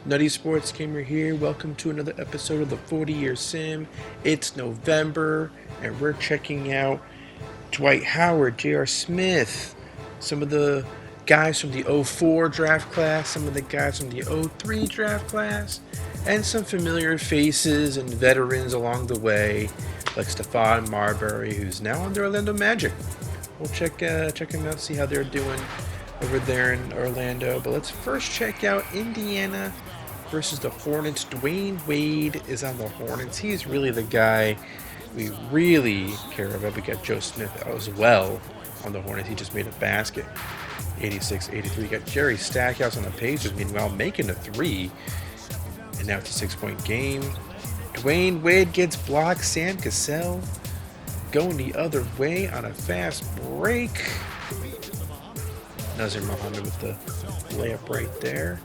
Nutty Sports Gamer here. Welcome to another episode of the 40-Year Sim. It's November, and we're checking out Dwight Howard, J.R. Smith, some of the guys from the '04 draft class, some of the guys from the '03 draft class, and some familiar faces and veterans along the way, like Stephon Marbury, who's now on the Orlando Magic. We'll check them out, see how they're doing over there in Orlando. But let's first check out Indiana versus the Hornets. Dwayne Wade is on the Hornets. He's really the guy we really care about. We got Joe Smith as well on the Hornets. He just made a basket. 86-83. Got Jerry Stackhouse on the Pacers, meanwhile making a three. And now it's a 6-point game. Dwayne Wade gets blocked. Sam Cassell going the other way on a fast break. Nazir Muhammad with the layup right there.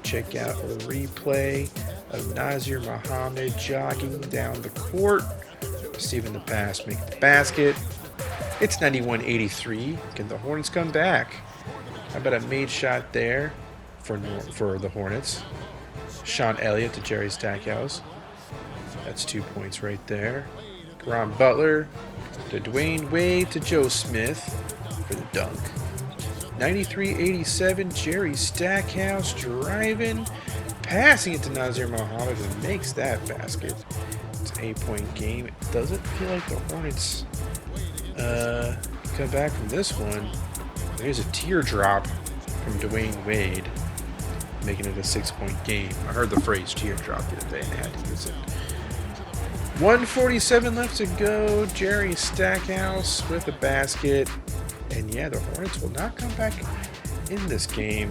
Check out a replay of Nazir Muhammad jogging down the court, receiving the pass, making the basket. It's 91-83. Can the Hornets come back? How about a made shot there for the Hornets? Sean Elliott to Jerry Stackhouse. That's 2 points right there. Ron Butler to Dwayne Wade to Joe Smith for the dunk. 93-87, Jerry Stackhouse driving, passing it to Nazir Muhammad, who makes that basket. It's an 8-point game. It doesn't feel like the Hornets come back from this one. There's a teardrop from Dwayne Wade, making it a 6-point game. I heard the phrase teardrop the other day and I had to use it. 1:47 left to go. Jerry Stackhouse with the basket. And yeah, the Hornets will not come back in this game.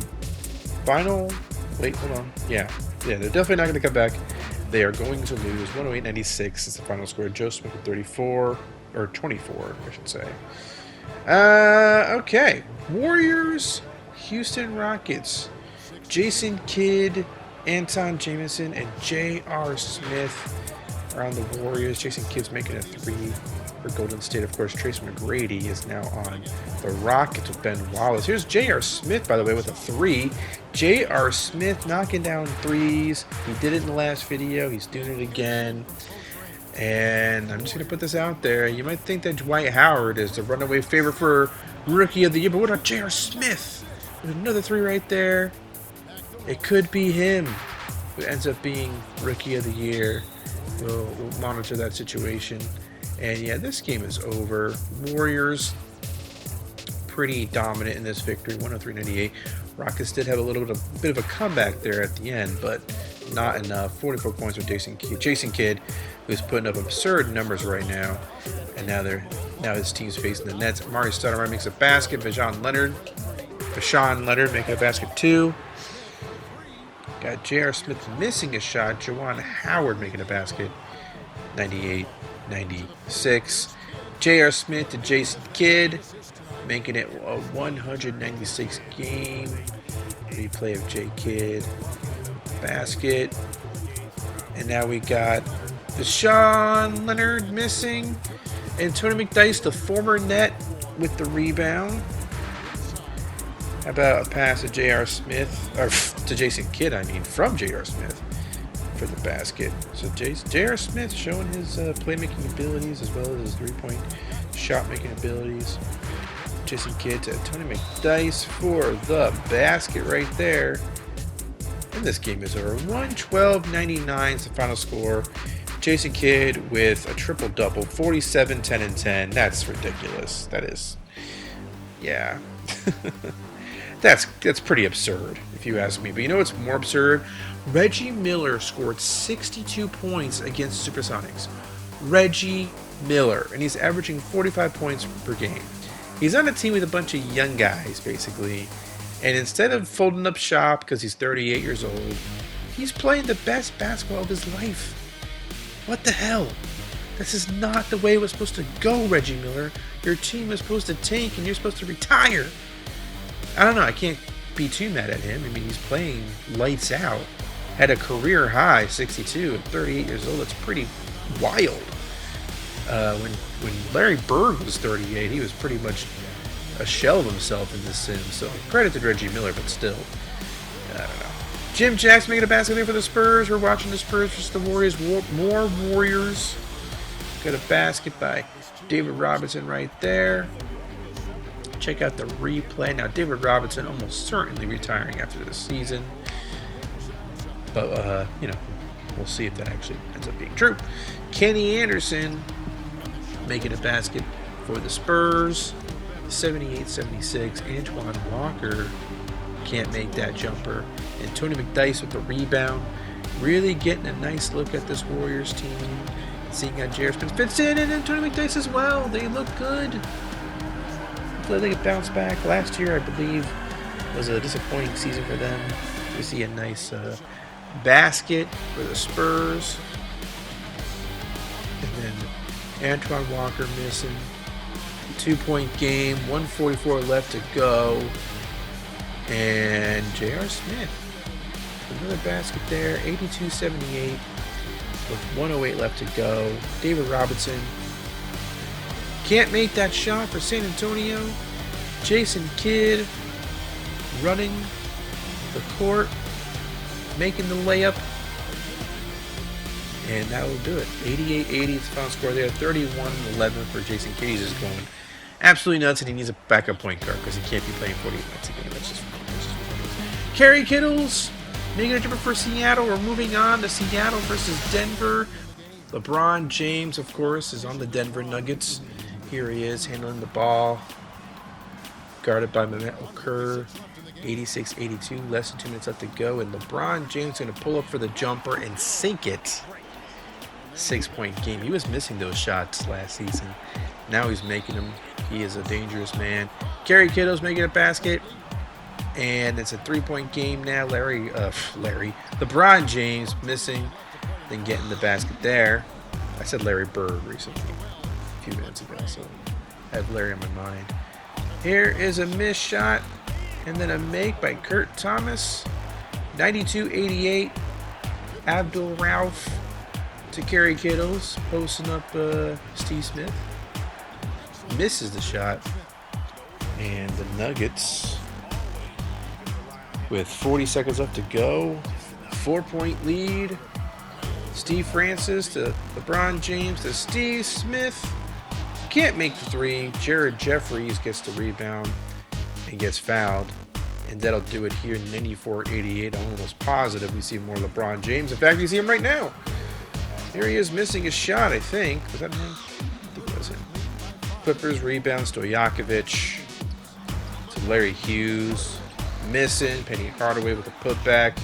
Wait, hold on. Yeah, they're definitely not going to come back. They are going to lose. 108-96 is the final score. Joe Smith with 34, or 24, I should say. Okay. Warriors, Houston Rockets. Jason Kidd, Anton Jameson, and J.R. Smith are on the Warriors. Jason Kidd's making a three for Golden State. Of course, Trace McGrady is now on the Rockets with Ben Wallace. Here's J.R. Smith, by the way, with a three. J.R. Smith knocking down threes. He did it in the last video. He's doing it again. And I'm just going to put this out there. You might think that Dwight Howard is the runaway favorite for Rookie of the Year, but what about J.R. Smith? With another three right there. It could be him who ends up being Rookie of the Year. We'll monitor that situation. And yeah, this game is over. Warriors pretty dominant in this victory, 103-98. Rockets did have a little bit of a comeback there at the end, but not enough. 44 points with Jason Kidd, who's putting up absurd numbers right now. And now his team's facing the Nets. Amari Stoudemire makes a basket. Vashawn Leonard making a basket too. Got J.R. Smith missing a shot. Juwan Howard making a basket. 98-96. J.R. Smith to Jason Kidd, making it a 196 game. Replay of J. Kidd. Basket. And now we got Vashawn Leonard missing. And Tony McDyess, the former net, with the rebound. How about a pass to J.R. Smith, or to Jason Kidd, from J.R. Smith for the basket. So J.R. Smith showing his playmaking abilities as well as his three-point shot-making abilities. Jason Kidd to Tony McDyess for the basket right there. And this game is over. 112-99 is the final score. Jason Kidd with a triple-double, 47, 10, and 10. That's ridiculous. That is, yeah. That's pretty absurd, if you ask me. But you know what's more absurd? Reggie Miller scored 62 points against Supersonics. Reggie Miller. And he's averaging 45 points per game. He's on a team with a bunch of young guys, basically. And instead of folding up shop because he's 38 years old, he's playing the best basketball of his life. What the hell? This is not the way it was supposed to go, Reggie Miller. Your team was supposed to tank and you're supposed to retire. I don't know. I can't be too mad at him. He's playing lights out. Had a career high 62 at 38 years old. That's pretty wild. When Larry Bird was 38, he was pretty much a shell of himself in this sim. So credit to Reggie Miller, but still, I don't know. Jim Jackson making a basket there for the Spurs. We're watching the Spurs versus the Warriors. More Warriors. Got a basket by David Robinson right there. Check out the replay. Now, David Robinson almost certainly retiring after this season. But, you know, we'll see if that actually ends up being true. Kenny Anderson making a basket for the Spurs. 78-76. Antoine Walker can't make that jumper. And Tony McDyess with the rebound. Really getting a nice look at this Warriors team. Seeing how J.R. Smith fits in, and Tony McDyess as well. They look good. Hopefully they can bounce back. Last year, I believe, was a disappointing season for them. We see a nice basket for the Spurs. And then Antoine Walker missing. 2-point game, 1:44 left to go. And J.R. Smith, another basket there, 82-78 with 1:08 left to go. David Robinson can't make that shot for San Antonio. Jason Kidd running the court, making the layup. And that will do it. 88-80 is the final score there. 31-11 for Jason Kidd. He's just going absolutely nuts, and he needs a backup point guard because he can't be playing 48 minutes a game. That's just Kerry Kittles making a jumper for Seattle. We're moving on to Seattle versus Denver. LeBron James, of course, is on the Denver Nuggets. Here he is handling the ball. Guarded by Mehmet Okur. 86-82, less than 2 minutes left to go. And LeBron James going to pull up for the jumper and sink it. 6-point game. He was missing those shots last season. Now he's making them. He is a dangerous man. Kerry Kittles making a basket. And it's a 3-point game now. LeBron James missing, then getting the basket there. I said Larry Bird recently, a few minutes ago, so I have Larry on my mind. Here is a missed shot, and then a make by Kurt Thomas. 92-88. Abdul Rauf to Kerry Kittles, posting up Steve Smith. Misses the shot. And the Nuggets, with 40 seconds left to go, 4-point lead. Steve Francis to LeBron James to Steve Smith. Can't make the three. Jared Jeffries gets the rebound and gets fouled. And that'll do it here. 94-88. I'm almost positive we see more LeBron James. In fact, we see him right now. Here he is missing a shot, I think. Was that him? I think it was him. Clippers rebound. Stojakovic to Larry Hughes. Missing. Penny Hardaway with a putback.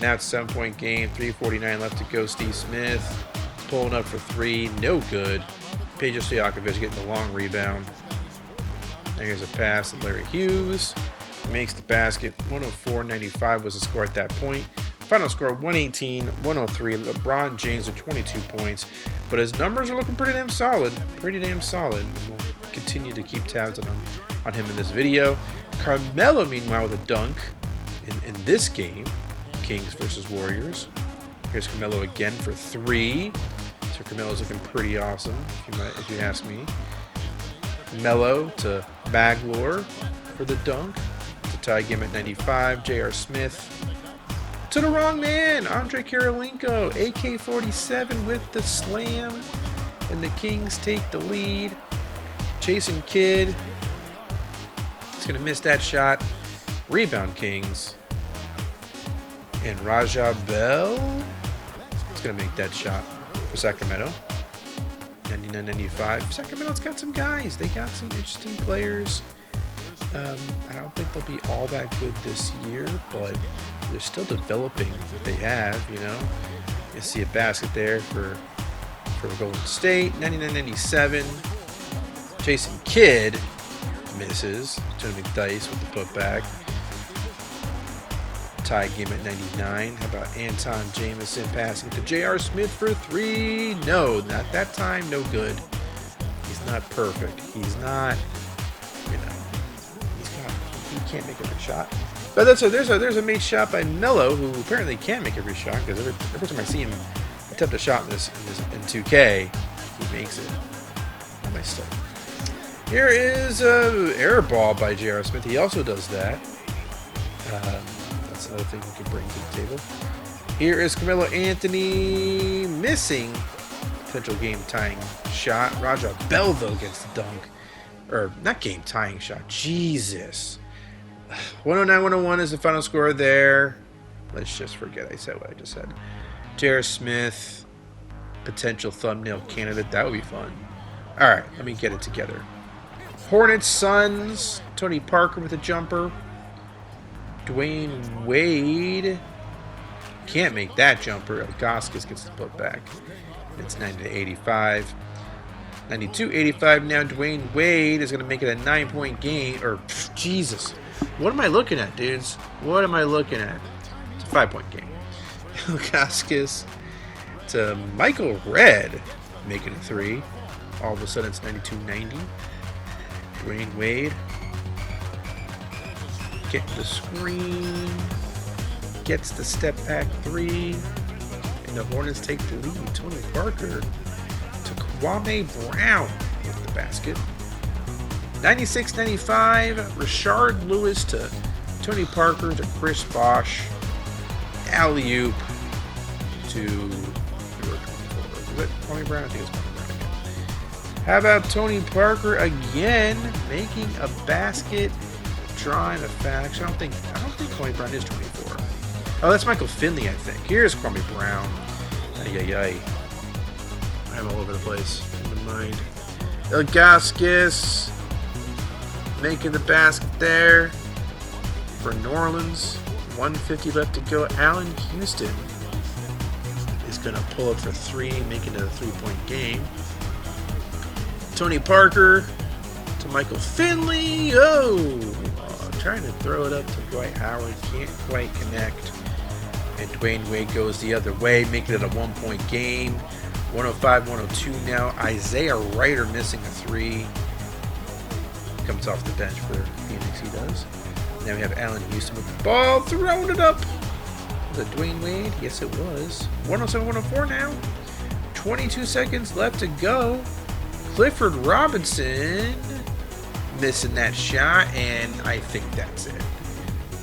Now it's a 7-point game. 3:49 left to go. Steve Smith pulling up for three. No good. Peja Stojakovic getting the long rebound. There's a pass to Larry Hughes. Makes the basket. 104-95 was the score at that point. Final score 118-103. LeBron James with 22 points. But his numbers are looking pretty damn solid. We'll continue to keep tabs on him in this video. Carmelo, meanwhile, with a dunk in this game. Kings versus Warriors. Here's Carmelo again for three. So Carmelo's looking pretty awesome, if you ask me. Melo to Maglor for the dunk. To tie game at 95. J.R. Smith to the wrong man. Andre Karolinko. AK-47 with the slam. And the Kings take the lead. Jason Kidd. He's going to miss that shot. Rebound Kings. And Raja Bell is going to make that shot for Sacramento. 99-95. Sacramento's got some guys. They got some interesting players. I don't think they'll be all that good this year, but they're still developing what they have, you know. You see a basket there for Golden State. 99-97. Jason Kidd misses. Tony McDyess with the putback. Tie game at 99. How about Anton Jamison passing to J.R. Smith for three? No, not that time. No good. He's not perfect. He's not, you know, he can't make every shot. But there's a made shot by Melo, who apparently can make every shot, because every time I see him attempt a shot in 2K, he makes it. Nice stuff. Here is a air ball by J.R. Smith. He also does that. That's another thing we can bring to the table. Here is Carmelo Anthony missing potential game-tying shot. Raja Bell, though, gets the dunk. Or, not game-tying shot. Jesus. 109-101 is the final score there. Let's just forget I said what I just said. J.R. Smith, potential thumbnail candidate. That would be fun. All right, let me get it together. Hornets, Suns. Tony Parker with a jumper. Dwayne Wade. Can't make that jumper. Goskis gets the put back. It's 90-85. 92-85 now. Dwayne Wade is going to make it a 9-point game. Or, Jesus. What am I looking at, dudes? What am I looking at? It's a 5-point game. Goskis to Michael Redd, making it 3. All of a sudden, it's 92-90. Dwayne Wade. Get the screen. Gets the step back 3. And the Hornets take the lead. Tony Parker to Kwame Brown with the basket. 96-95. Rashard Lewis to Tony Parker to Chris Bosh. Alley-oop to Kwame Brown. I think it's Kwame Brown again. How about Tony Parker again making a basket, drawing a foul? Actually, I don't think Kwame Brown is 24. Oh, that's Michael Finley, I think. Here's Kwame Brown. Ay. I'm all over the place. Never mind. Ilgaskis making the basket there for New Orleans. 150 left to go. Allen Houston is going to pull up for 3, making it a 3-point game. Tony Parker to Michael Finley. Trying to throw it up to Dwight Howard. Can't quite connect. And Dwayne Wade goes the other way, making it a 1-point game. 105-102 now. Isaiah Ryder missing a 3. Comes off the bench for Phoenix, he does. Now we have Allen Houston with the ball, throwing it up. Was it Dwayne Wade? Yes, it was. 107-104 now. 22 seconds left to go. Clifford Robinson missing that shot, and I think that's it.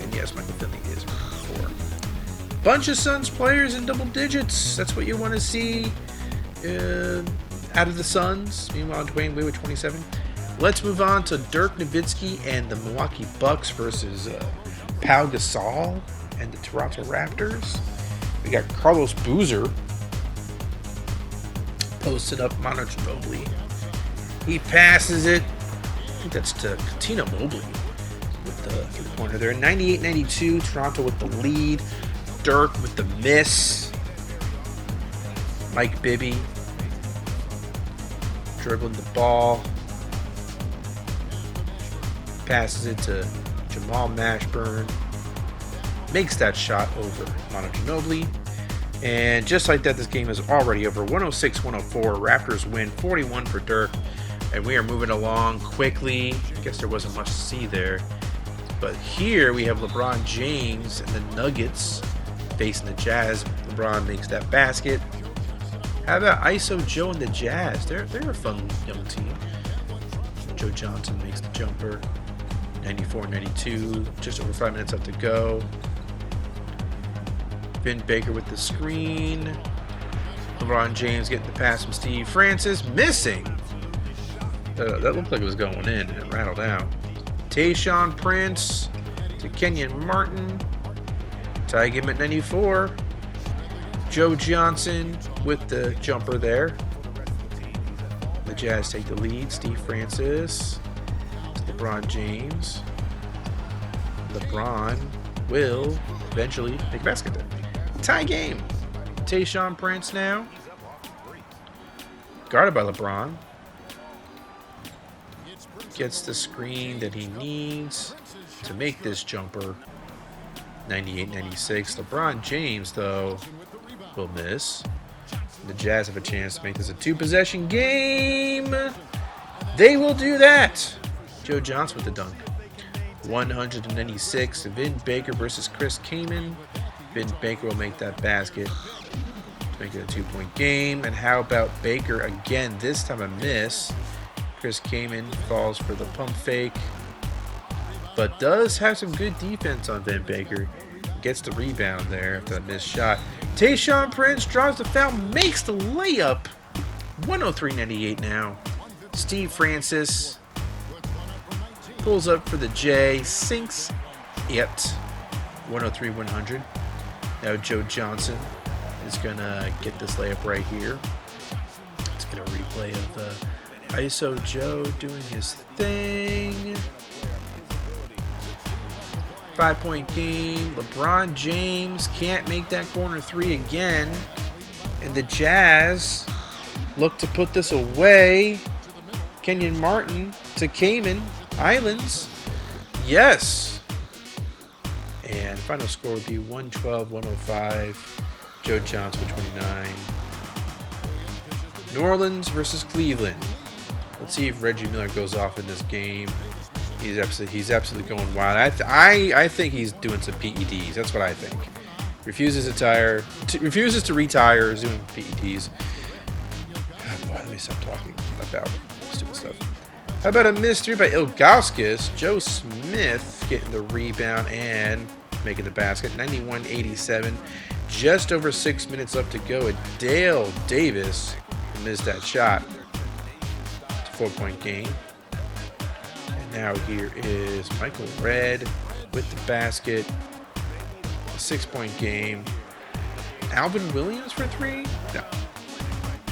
And yes, Michael Finley is 4. Bunch of Suns players in double digits. That's what you want to see out of the Suns. Meanwhile, Dwayne Wade with 27. Let's move on to Dirk Nowitzki and the Milwaukee Bucks versus Pau Gasol and the Toronto Raptors. We got Carlos Boozer posted up Manu Ginobili. He passes it. I think that's to Katina Mobley with the three-pointer there. 98-92, Toronto with the lead. Dirk with the miss. Mike Bibby dribbling the ball. Passes it to Jamal Mashburn. Makes that shot over Manu Ginobili. And just like that, this game is already over. 106-104. Raptors win 41 for Dirk. And we are moving along quickly. I guess there wasn't much to see there. But here we have LeBron James and the Nuggets facing the Jazz. LeBron makes that basket. How about ISO Joe and the Jazz? They're a fun young team. Joe Johnson makes the jumper. 94-92. Just over 5 minutes left to go. Vin Baker with the screen. LeBron James getting the pass from Steve Francis. Missing. That looked like it was going in and it rattled out. Tayshaun Prince to Kenyon Martin. Tie game at 94. Joe Johnson with the jumper there. The Jazz take the lead. Steve Francis to LeBron James. LeBron will eventually make a basket there. Tie game. Tayshaun Prince now. Guarded by LeBron. Gets the screen that he needs to make this jumper. 98-96. LeBron James, though, will miss. The Jazz have a chance to make this a 2-possession game. They will do that. Joe Johnson with the dunk. 196. Vin Baker versus Chris Kaman. Vin Baker will make that basket to make it a 2-point game. And how about Baker again? This time a miss. Chris Kaman falls for the pump fake, but does have some good defense on Vin Baker. gets the rebound there after that missed shot. Tayshaun Prince draws the foul, makes the layup. 103-98 now. Steve Francis pulls up for the J, sinks it. 103-100. Now Joe Johnson is going to get this layup right here. Let's get a replay of ISO Joe doing his thing. 5-point game. LeBron James can't make that corner three again. And the Jazz look to put this away. Kenyon Martin to Cayman Islands. Yes. And final score would be 112-105. Joe Johnson with 29. New Orleans versus Cleveland. Let's see if Reggie Miller goes off in this game. He's absolutely going wild. I think he's doing some PEDs. That's what I think. Refuses to retire. Is doing PEDs. Oh boy, let me stop talking about stupid stuff. How about a mystery by Ilgauskas? Joe Smith getting the rebound and making the basket. 91-87. Just over 6 minutes left to go. And Dale Davis missed that shot. It's a 4-point game. And now here is Michael Redd with the basket. A 6-point game. Alvin Williams for three? No.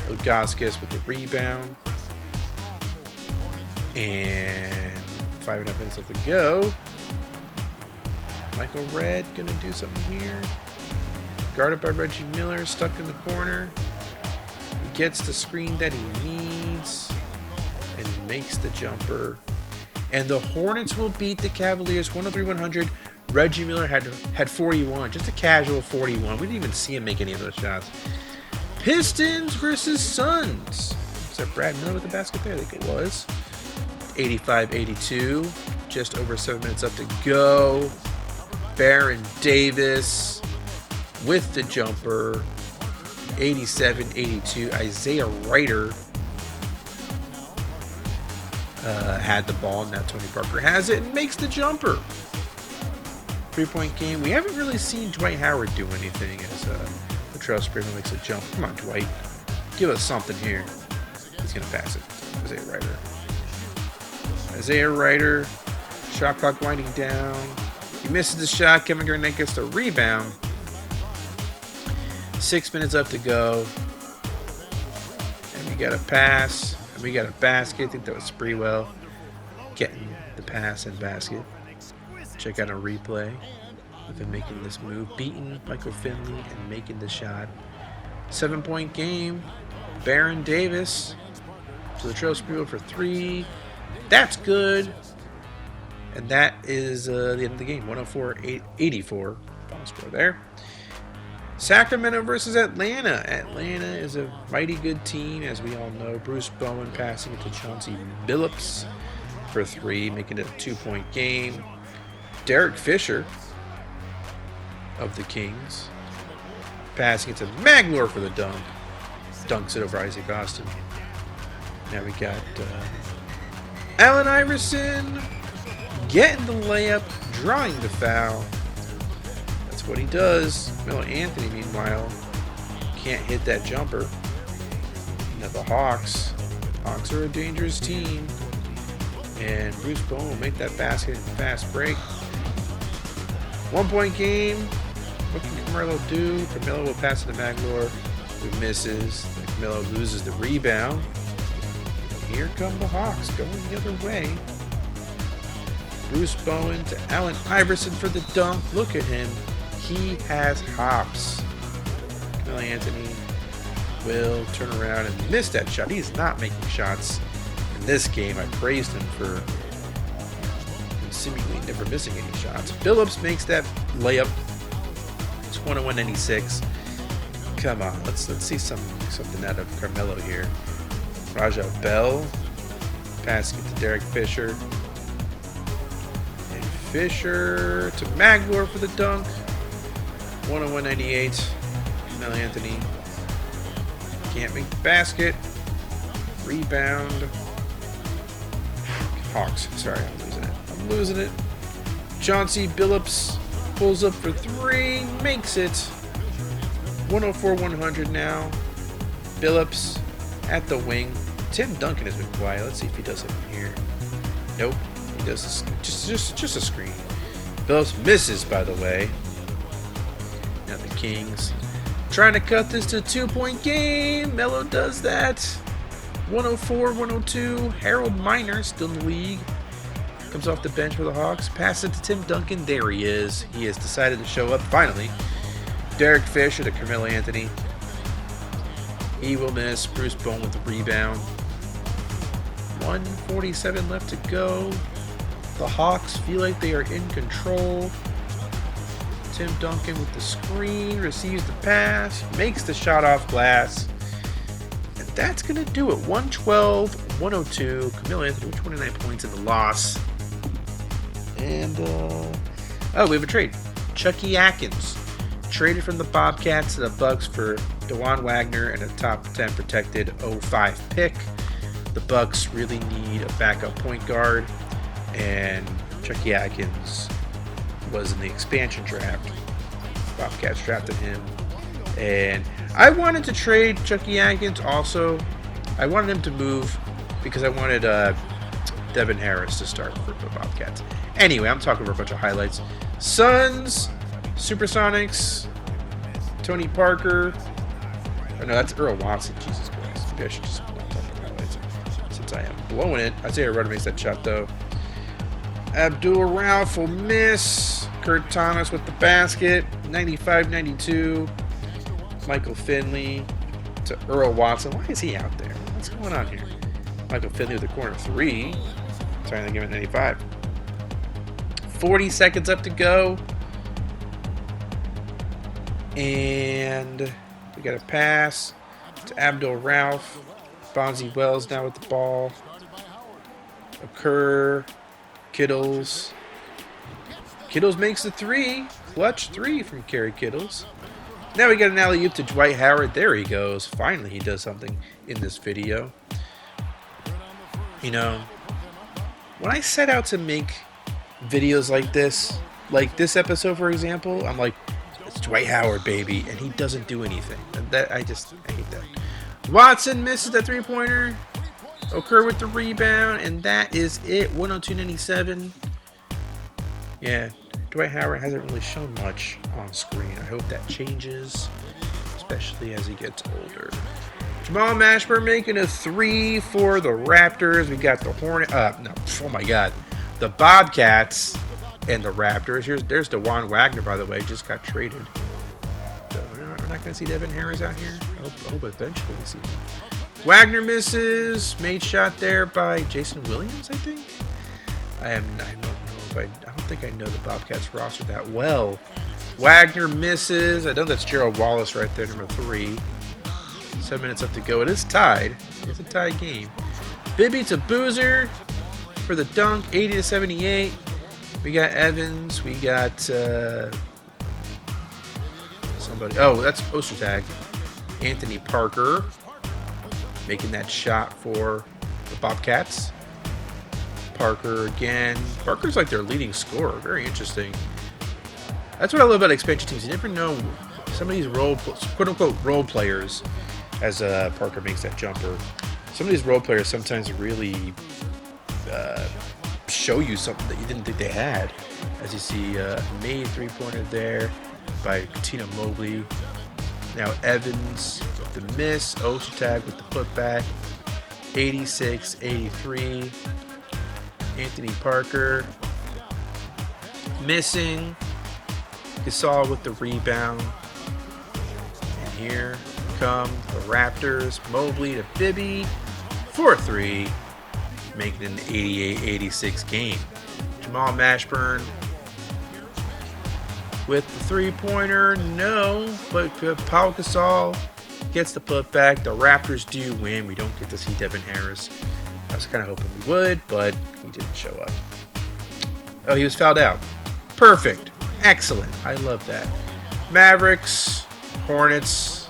Ilgauskas with the rebound. And 5.5 minutes left to go. Michael Redd gonna do something here. Guarded by Reggie Miller, stuck in the corner. He gets the screen that he needs and makes the jumper. And the Hornets will beat the Cavaliers 103-100. Reggie Miller had 41, just a casual 41. We didn't even see him make any of those shots. Pistons versus Suns. Is that Brad Miller with the basket there? I think it was. 85-82. Just over 7 minutes left to go. Baron Davis with the jumper. 87-82. Isaiah Ryder had the ball, and now Tony Parker has it and makes the jumper. 3-point game. We haven't really seen Dwight Howard do anything as Latrell Sprewell makes a jump. Come on, Dwight. Give us something here. He's going to pass it. Isaiah Ryder. Shot clock winding down. He misses the shot. Kevin Garnett gets the rebound. 6 minutes left to go. And we got a pass. And we got a basket. I think that was Sprewell getting the pass and basket. Check out a replay of him making this move. Beating Michael Finley and making the shot. 7-point game. Baron Davis. So Latrell Sprewell for three. That's good. And that is the end of the game. 104-84. Final score there. Sacramento versus Atlanta. Atlanta is a mighty good team, as we all know. Bruce Bowen passing it to Chauncey Billups for three, making it a 2-point game. Derek Fisher of the Kings passing it to Maglor for the dunk. Dunks it over Isaac Austin. Now we got Allen Iverson getting the layup, drawing the foul. That's what he does. Melo Anthony, meanwhile, can't hit that jumper. Now the Hawks are a dangerous team. And Bruce Bowen will make that basket in fast break. 1-point game. What can Carmelo do? Carmelo will pass it to Maglor, who misses. Carmelo loses the rebound. And here come the Hawks going the other way. Bruce Bowen to Allen Iverson for the dunk. Look at him. He has hops. Melo Anthony will turn around and miss that shot. He's not making shots in this game. I praised him for seemingly never missing any shots. Billups makes that layup. It's 101-96. Come on, let's see something out of Carmelo here. Raja Bell passing it to Derek Fisher. And Fisher to Maglor for the dunk. 101-98. Melo Anthony can't make the basket. Rebound. Hawks. Sorry, I'm losing it. Chauncey Billups Pulls up for three. Makes it. 104-100 now. Billups at the wing. Tim Duncan has been quiet. Let's see if he does it from here. Nope. He does this, just a screen. Billups misses, by the way. Now the Kings trying to cut this to a 2-point game. Melo does that. 104-102. Harold Miner still in the league. Comes off the bench for the Hawks. Pass it to Tim Duncan. There he is. He has decided to show up finally. Derek Fisher to Carmelo Anthony. He will miss. Bruce Bowen with the rebound. 1:47 left to go. The Hawks feel like they are in control. Tim Duncan with the screen. Receives the pass. Makes the shot off glass. And that's going to do it. 112-102. Carmelo Anthony with 29 points in the loss. And, we have a trade. Chucky Atkins traded from the Bobcats to the Bucks for DeJuan Wagner and a top 10 protected 05 pick. The Bucks really need a backup point guard, and Chucky Atkins was in the expansion draft. Bobcats drafted him, and I wanted to trade Chucky Atkins also. I wanted him to move because I wanted Devin Harris to start for the Bobcats. Anyway, I'm talking about a bunch of highlights. Suns, Supersonics, Tony Parker. Oh, no, that's Earl Watson. Jesus Christ. Maybe I should just not talk about highlights since I am blowing it. Isaiah Rutter makes that shot, though. Abdul Ralph will miss. Kurt Thomas with the basket. 95-92. Michael Finley to Earl Watson. Why is he out there? What's going on here? Michael Finley with the corner three. Trying to give it 95. 40 seconds up to go. And we got a pass to Abdul Ralph. Bonzi Wells now with the ball. Occur. Kittles. Kittles makes the three. Clutch three from Kerry Kittles. Now we got an alley-oop to Dwight Howard. There he goes. Finally he does something in this video. You know, when I set out to make videos like this episode, for example, I'm like, it's Dwight Howard, baby, and he doesn't do anything. And I hate that. Watson misses that three-pointer. Occur with the rebound, and that is it. 102-97. Yeah, Dwight Howard hasn't really shown much on screen. I hope that changes, especially as he gets older. Jamal Mashburn making a three for the Raptors. We got the the Bobcats and the Raptors. There's DeJuan Wagner, by the way, just got traded. So we're not going to see Devin Harris out here. I hope eventually we see him. Wagner misses. Made shot there by Jason Williams, I think. I don't think I know the Bobcats roster that well. Wagner misses. I know that's Gerald Wallace right there, number 3. 7 minutes left to go. It is tied. It's a tied game. Bibby to Boozer for the dunk, 80-78. We got Evans. We got somebody. Oh, that's Ostertag. Anthony Parker making that shot for the Bobcats. Parker again. Parker's like their leading scorer. Very interesting. That's what I love about expansion teams. You never know some of these quote-unquote role players, as Parker makes that jumper. Some of these role players sometimes really show you something that you didn't think they had. As you see, made three-pointer there by Katina Mobley. Now Evans with the miss. Ostertag with the putback. 86-83. Anthony Parker missing. Gasol with the rebound. And here come the Raptors. Mobley to Bibby for 3. Making it an 88-86 game. Jamal Mashburn with the three-pointer. No, but Paul Gasol gets the putback. The Raptors do win. We don't get to see Devin Harris. I was kind of hoping we would, but he didn't show up. Oh, he was fouled out. Perfect. Excellent. I love that. Mavericks, Hornets.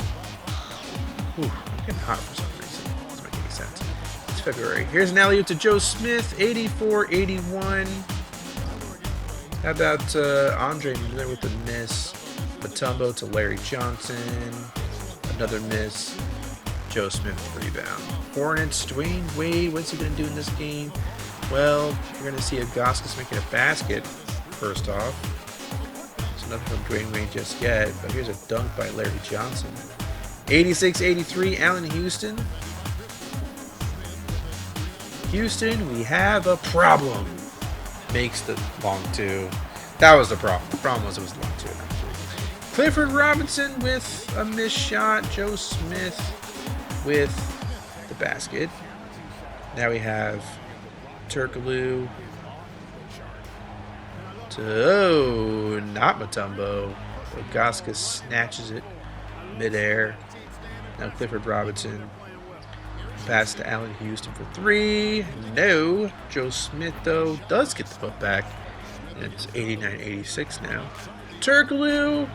Ooh, I'm getting hot for some reason. It doesn't make any sense. It's February. Here's an alley-oop to Joe Smith, 84-81. How about Andre Miller with the miss? Mutombo to Larry Johnson. Another miss. Joe Smith with the rebound. Hornets, Dwayne Wade, what's he going to do in this game? Well, you're going to see Augustus making a basket, first off. It's nothing from Dwayne Wade just yet, but here's a dunk by Larry Johnson. 86-83, Allen Houston. Houston, we have a problem. Makes the long two. That was the problem. The problem was it was the long two, actually. Clifford Robinson with a missed shot. Joe Smith with the basket. Now we have Turkaloo to not Mutombo. Ogaska snatches it midair. Now Clifford Robinson. Pass to Allen Houston for three. No. Joe Smith, though, does get the putback. It's 89-86 now. Turkaloo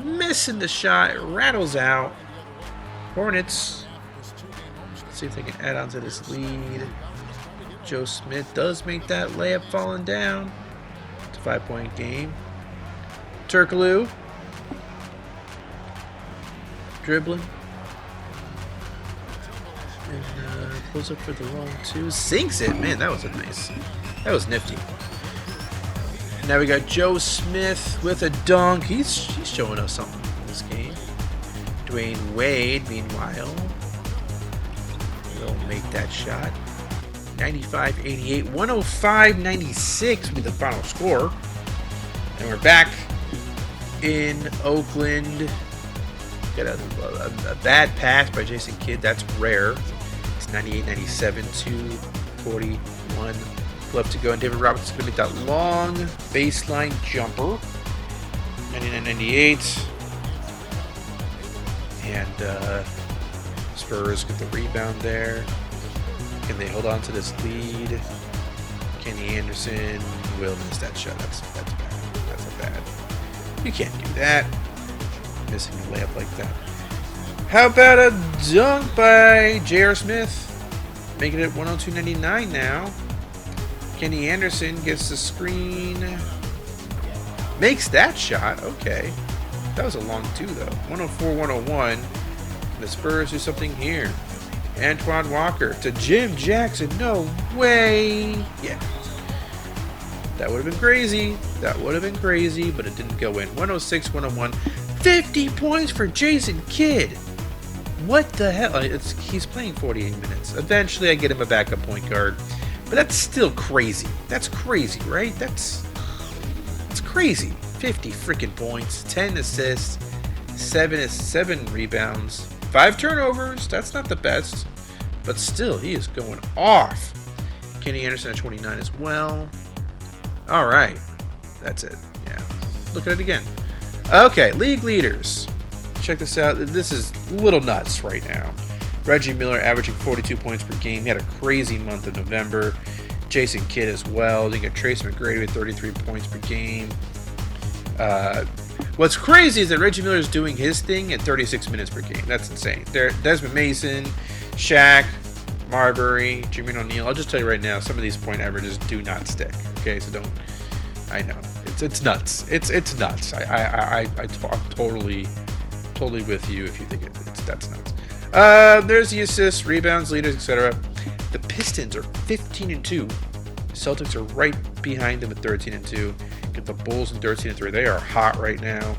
missing the shot. It rattles out. Hornets. Let's see if they can add on to this lead. Joe Smith does make that layup falling down. It's a 5-point game. Turkaloo. Dribbling. And pulls up for the long two. Sinks it. Man, that was that was nifty. Now we got Joe Smith with a dunk. He's showing us something in this game. Dwayne Wade, meanwhile, will make that shot. 95-88. 105-96 will be the final score. And we're back in Oakland. Got a bad pass by Jason Kidd. That's rare. It's 98-97, 2:41 left to go. And David Robinson's going to make that long baseline jumper. 99-98. And Spurs get the rebound there. Can they hold on to this lead? Kenny Anderson will miss that shot. That's bad. That's a bad. You can't do that. Missing a layup like that. How about a dunk by J.R. Smith? Making it 102-99 now. Kenny Anderson gets the screen. Makes that shot. Okay. That was a long two, though. 104-101. The Spurs do something here. Antoine Walker to Jim Jackson. No way. Yeah. That would have been crazy. But it didn't go in. 106-101. 50 points for Jason Kidd. What the hell? He's playing 48 minutes. Eventually, I get him a backup point guard. But that's still crazy. That's crazy, right? That's crazy. 50 freaking points. 10 assists. 7 rebounds. 5 turnovers. That's not the best. But still, he is going off. Kenny Anderson at 29 as well. All right. That's it. Yeah. Look at it again. Okay, league leaders. Check this out. This is a little nuts right now. Reggie Miller averaging 42 points per game. He had a crazy month of November. Jason Kidd as well. Then you got Trace McGrady with 33 points per game. What's crazy is that Reggie Miller is doing his thing at 36 minutes per game. That's insane. Desmond Mason, Shaq, Marbury, Jermaine O'Neal. I'll just tell you right now, some of these point averages do not stick. Okay, so don't. I know it's nuts. It's nuts. I'm totally with you if you think that's nuts. There's the assists, rebounds, leaders, etc. The Pistons are 15-2. Celtics are right behind them at 13-2. Get the Bulls in 13-3. They are hot right now.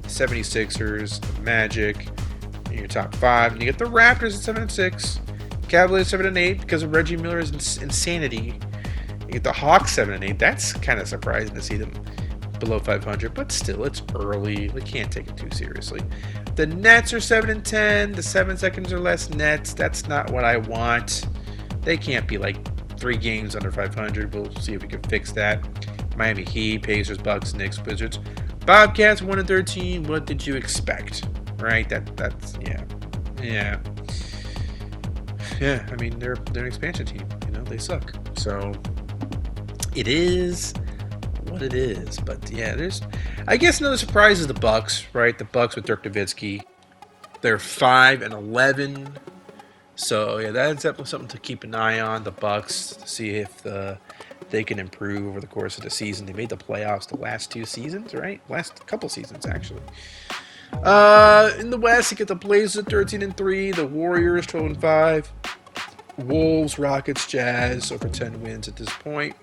76ers, the Magic in your top 5. And you get the Raptors at 7-6. Cavaliers 7-8 because of Reggie Miller's insanity. You get the Hawks 7-8. That's kind of surprising to see them below 500, but still, it's early. We can't take it too seriously. The Nets are 7-10. The 7 seconds or less Nets. That's not what I want. They can't be like 3 games under 500. We'll see if we can fix that. Miami Heat, Pacers, Bucks, Knicks, Wizards, Bobcats 1-13. What did you expect? Right? That's yeah. I mean, they're an expansion team. You know, they suck. So it is what it is. But yeah, I guess another surprise is the Bucks, right? The Bucks with Dirk Nowitzki. They're 5-11. So yeah, that's definitely something to keep an eye on. The Bucks, to see if they can improve over the course of the season. They made the playoffs the last 2 seasons, right? Last couple seasons, actually. In the West, you get the Blazers at 13-3, the Warriors 12-5, Wolves, Rockets, Jazz over 10 wins at this point.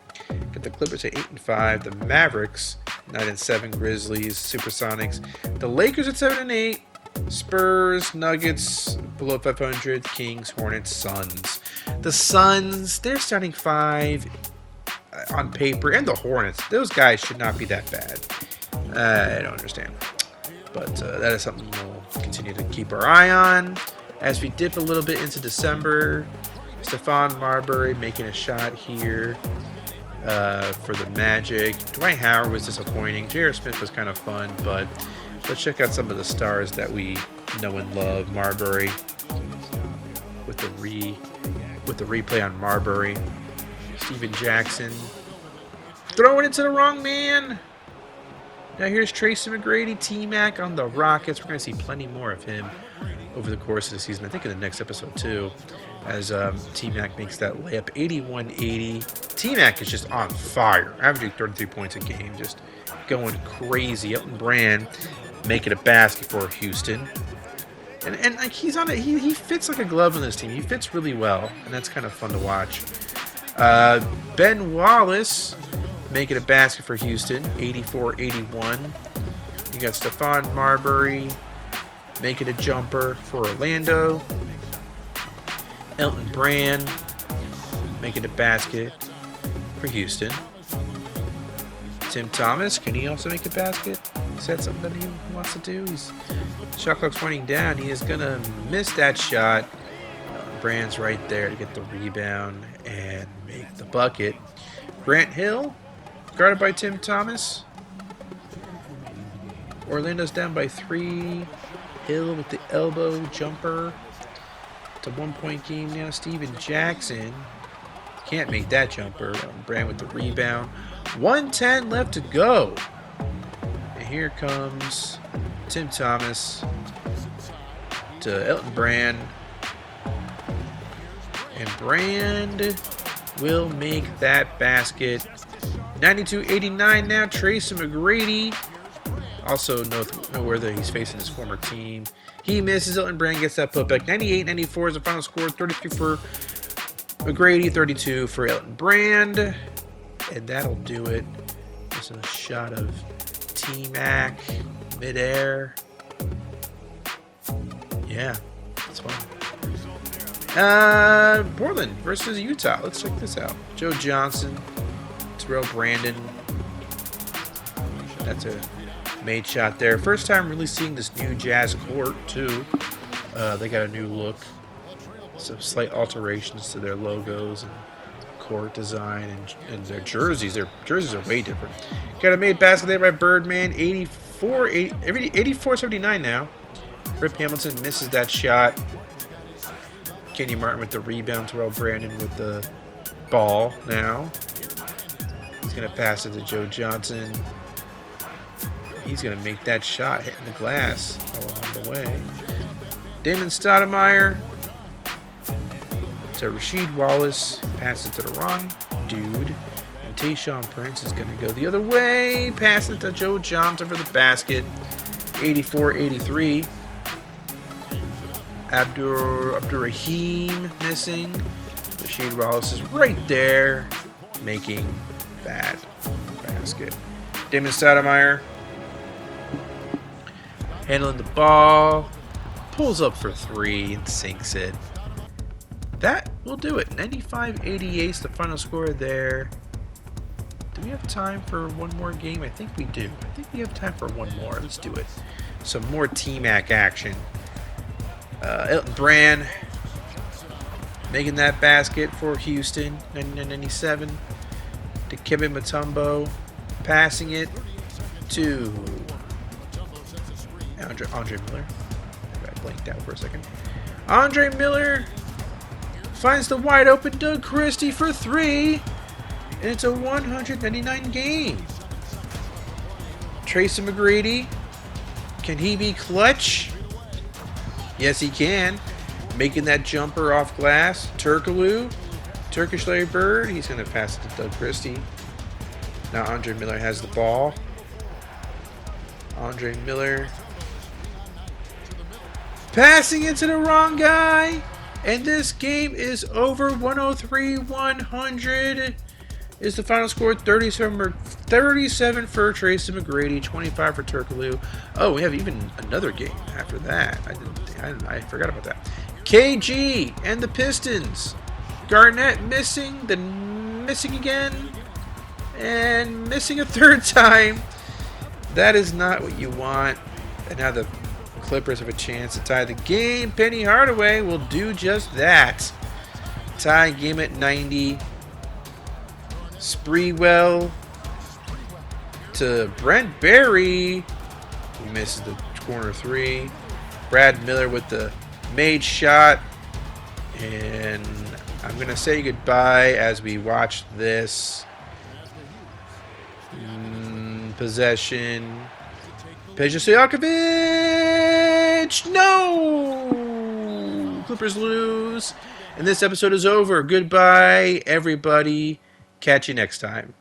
Get the Clippers at 8-5, the Mavericks 9-7, Grizzlies, Supersonics, the Lakers at 7-8, Spurs, Nuggets below 500, Kings, Hornets, Suns. The Suns, they're starting 5 on paper, and the Hornets, those guys should not be that bad. I don't understand. But that is something we'll continue to keep our eye on. As we dip a little bit into December, Stephon Marbury making a shot here for the Magic. Dwight Howard was disappointing. J.R. Smith was kind of fun, but let's check out some of the stars that we know and love. Marbury with the replay on Marbury. Steven Jackson throwing it to the wrong man. Now here's Tracy McGrady, T-Mac on the Rockets. We're going to see plenty more of him over the course of the season. I think in the next episode too, as T-Mac makes that layup, 81-80. T-Mac is just on fire, averaging 33 points a game, just going crazy. Elton Brand making a basket for Houston. And like he's on it, he fits like a glove on this team. He fits really well, and that's kind of fun to watch. Ben Wallace making a basket for Houston, 84-81. You got Stephon Marbury making a jumper for Orlando. Elton Brand making a basket for Houston. Tim Thomas, can he also make a basket? Is that something that he wants to do? Shot clock's winding down. He is going to miss that shot. Brand's right there to get the rebound and make the bucket. Grant Hill, guarded by Tim Thomas. Orlando's down by 3. Hill with the elbow jumper. It's a 1-point game now. Steven Jackson can't make that jumper. Brand with the rebound. 1:10 left to go. And here comes Tim Thomas to Elton Brand. And Brand will make that basket. 92-89 now. Tracy McGrady. Also noteworthy he's facing his former team. He misses. Elton Brand gets that putback. 98-94 is the final score. 33 for McGrady, 32 for Elton Brand. And that'll do it. Just a shot of T-Mac midair. Yeah, it's fun. Portland versus Utah. Let's check this out. Joe Johnson, Terrell Brandon. That's a made shot there. First time really seeing this new Jazz court too. They got a new look. Some slight alterations to their logos and court design and their jerseys. Their jerseys are way different. Got a made basket there by Birdman. 84-79 now. Rip Hamilton misses that shot. Kenny Martin with the rebound. Terrell Brandon with the ball now. He's going to pass it to Joe Johnson. He's going to make that shot, hitting the glass along the way. Damon Stoudemire to Rasheed Wallace. Passes to the wrong dude. And Tayshaun Prince is going to go the other way. Pass it to Joe Johnson for the basket. 84-83. Abdur-Rahim missing. Rasheed Wallace is right there making that basket. Damon Stoudemire handling the ball. Pulls up for 3 and sinks it. That will do it. 95-88 is the final score there. Do we have time for one more game? I think we do. I think we have time for one more. Let's do it. Some more T-Mac action. Elton Brand making that basket for Houston. 99-97 to Kevin Mutombo. Passing it to Andre Miller. I blanked out for a second. Andre Miller finds the wide open Doug Christie for 3. And it's a 199 game. Tracy McGrady. Can he be clutch? Yes, he can. Making that jumper off glass. Turkoglu Turkish Larry Bird. He's going to pass it to Doug Christie. Now Andre Miller has the ball. Andre Miller passing it to the wrong guy. And this game is over. 103-100 is the final score. 37 for Tracy McGrady, 25 for Turkaloo. Oh, we have even another game after that. I forgot about that. KG and the Pistons. Garnett missing again, and missing a third time. That is not what you want. And now the Clippers have a chance to tie the game. Penny Hardaway will do just that. Tie game at 90. Spreewell to Brent Berry. He misses the corner three. Brad Miller with the made shot. And I'm going to say goodbye as we watch this. Possession. Peja Stojakovic! No! Clippers lose. And this episode is over. Goodbye, everybody. Catch you next time.